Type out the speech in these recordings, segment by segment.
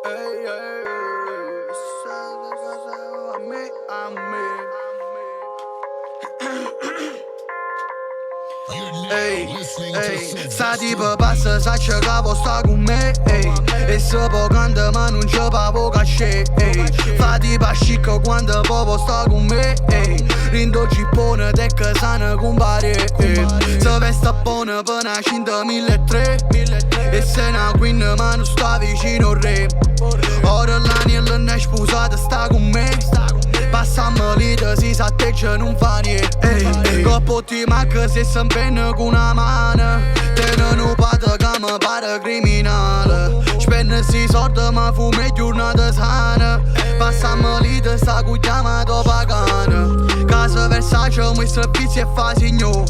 Ey, ey, a mí, a mí. Ehi, ehi, sta tipo passa, saccia che può sta con me, ehi. E se può canta ma non c'è pavo cachet, ehi. Fa tipo scicco quando può sta con me, ehi. Rindo cippone, te che sana compare, ehi. Se vesta buona per una 100.003 e se una queen ma non sta vicino al re. Ora l'anello non è sposato, sta con me. Passammo l'ita, si sa te che non fa niente. Coppo ti manca se si impegna con una mano. Tenen pata che mi pare criminale. Spenne si soldi ma fu me giornata sana. Passammo l'ita, sta con chiamato pagana. Casa Versace, mi servizi e fa signor.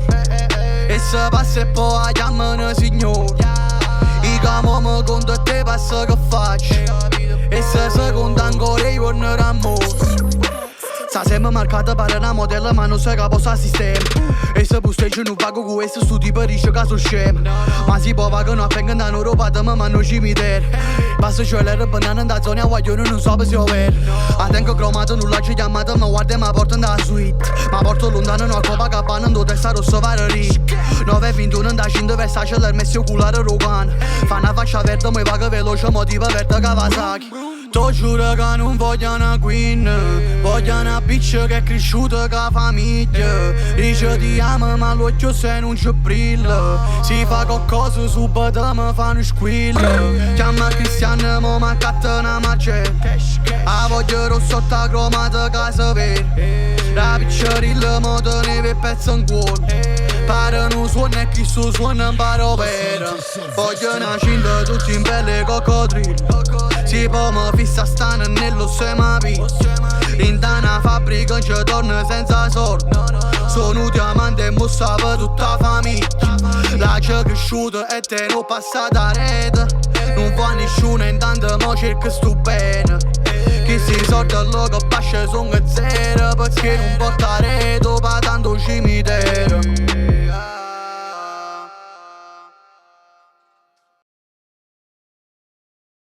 E se passa e poi la chiamano signor. I camo mi conto e te passa che faccio. E se seconda ancora io tornerò a morire. Sta sempre marcata per una modella ma non sai che possa sistema. E se pusteggi non va con questo su tipo dice che sono scemo. Ma si può va che non avvenga in Europa da me ma non cimitero. Basta c'è l'era banana da zona guaglione non so se sia vero. A tengo cromato nulla ci chiamato ma guarda ma porta da suite. Ma porto lontano una Copacabana non testa rosso fare ricco. 921 da 100 Versace l'Hermes oculare Rogan. Fa una faccia verde ma va che veloce motiva verde Kawasaki. T'ho giuro che non voglio una queen, voglio una bitch che è cresciuta con la famiglia. Dice ti amo ma l'occhio se non ci brilla. Si fa qualcosa subito mi fanno squillo. Chiama Cristiano ma mi accatta una marce. La voglio rossa la cromata che si vede. La piccerilla mo teneva il pezzo in cuore. Pare non suona e chi su suona imparo per. Voglio una cinta tutti in pelle coccodrillo. Si può mi fissa stana nello semapi. In una fabbrica ci torna senza soldi. Sono un diamante e mossa per tutta la famiglia. La c'è cresciuta e te non passa da rete. Non fa nessuno intanto mo cerca sto bene. Chi si sorda allora che pasce sono zero perché non porta rete.